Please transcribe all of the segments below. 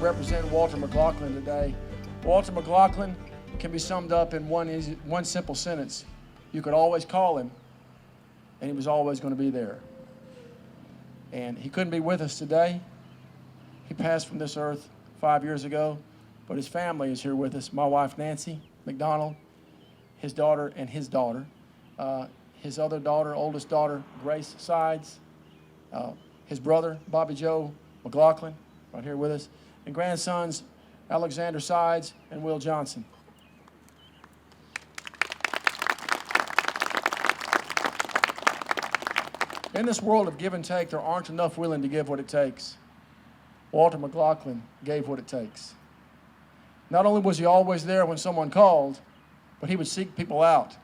represent Walter McGlocklin today. Walter McGlocklin can be summed up in one simple sentence. You could always call him, and he was always going to be there. And he couldn't be with us today. He passed from this earth 5 years ago, but his family is here with us. My wife, Nancy McDonald, his daughter, and his daughter. His other daughter, oldest daughter, Grace Sides. His brother, Bobby Joe McGlocklin, right here with us. And grandsons, Alexander Sides and Will Johnson. In this world of give and take, there aren't enough willing to give what it takes. Walter McGlocklin gave what it takes. Not only was he always there when someone called, but he would seek people out.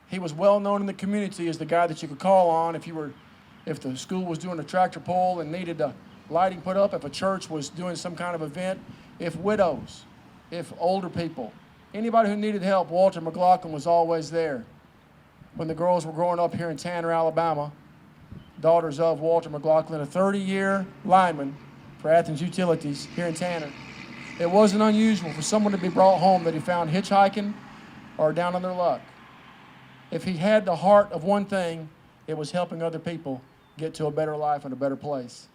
He was well known in the community as the guy that you could call on if the school was doing a tractor pull and needed a lighting put up, if a church was doing some kind of event, if widows, if older people, anybody who needed help, Walter McGlocklin was always there. When the girls were growing up here in Tanner, Alabama, daughters of Walter McGlocklin, a 30-year lineman for Athens Utilities here in Tanner, it wasn't unusual for someone to be brought home that he found hitchhiking or down on their luck. If he had the heart of one thing, it was helping other people get to a better life and a better place.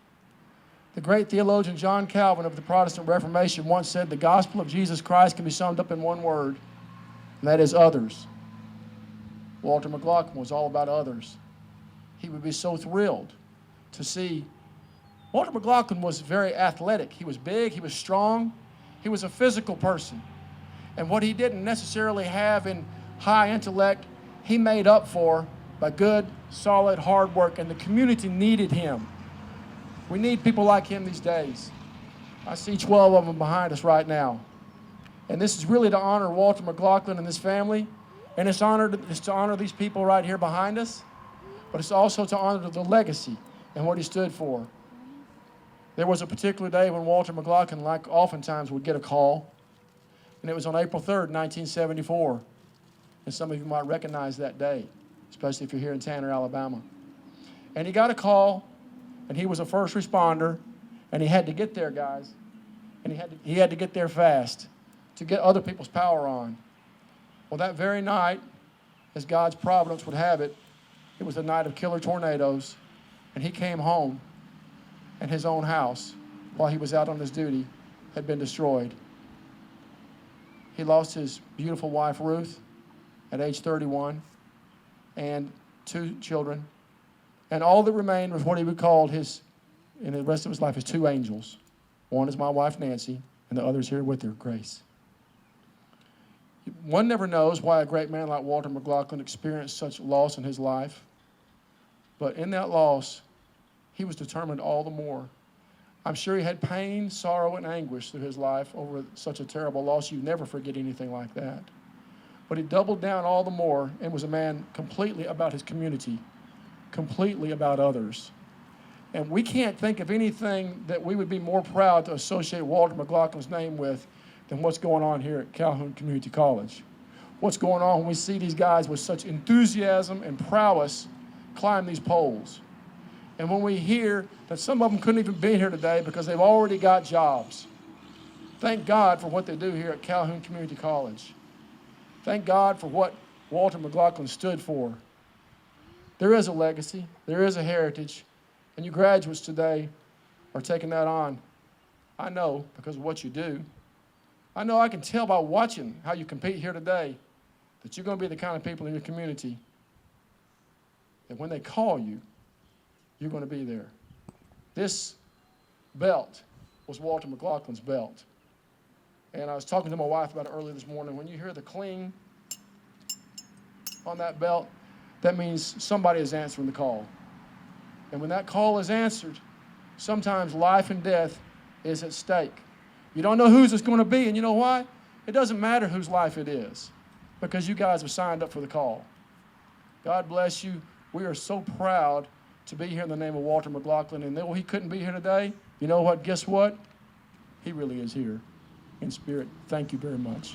The great theologian John Calhoun of the Protestant Reformation once said the gospel of Jesus Christ can be summed up in one word, and that is others. Walter McGlocklin was all about others. He would be so thrilled to see. Walter McGlocklin was very athletic. He was big, he was strong, he was a physical person. And what he didn't necessarily have in high intellect, he made up for by good, solid, hard work, and the community needed him. We need people like him these days. I see 12 of them behind us right now. And this is really to honor Walter McGlocklin and his family, and it's to honor these people right here behind us, but it's also to honor the legacy and what he stood for. There was a particular day when Walter McGlocklin, like oftentimes, would get a call, and it was on April 3rd, 1974. And some of you might recognize that day, especially if you're here in Tanner, Alabama. And he got a call, and he was a first responder, and he had to get there, guys. And he had to get there fast to get other people's power on. Well, that very night, as God's providence would have it, it was the night of killer tornadoes, and he came home, and his own house, while he was out on his duty, had been destroyed. He lost his beautiful wife, Ruth, at age 31, and 2 children. And all that remained was what he would call in the rest of his life, his 2 angels. One is my wife, Nancy, and the other is here with her, Grace. One never knows why a great man like Walter McGlocklin experienced such loss in his life. But in that loss, he was determined all the more. I'm sure he had pain, sorrow, and anguish through his life over such a terrible loss. You never forget anything like that. But he doubled down all the more and was a man completely about his community, completely about others. And we can't think of anything that we would be more proud to associate Walter McGlocklin's name with than what's going on here at Calhoun Community College. What's going on when we see these guys with such enthusiasm and prowess climb these poles. And when we hear that some of them couldn't even be here today because they've already got jobs. Thank God for what they do here at Calhoun Community College. Thank God for what Walter McGlocklin stood for. There is a legacy, there is a heritage, and you graduates today are taking that on. I know because of what you do. I know I can tell by watching how you compete here today that you're going to be the kind of people in your community that when they call you, you're going to be there. This belt was Walter McGlocklin's belt. And I was talking to my wife about it earlier this morning. When you hear the cling on that belt, that means somebody is answering the call. And when that call is answered, sometimes life and death is at stake. You don't know whose it's going to be, and you know why? It doesn't matter whose life it is, because you guys have signed up for the call. God bless you. We are so proud to be here in the name of Walter McGlocklin. And though he couldn't be here today, you know what? Guess what? He really is here in spirit. Thank you very much.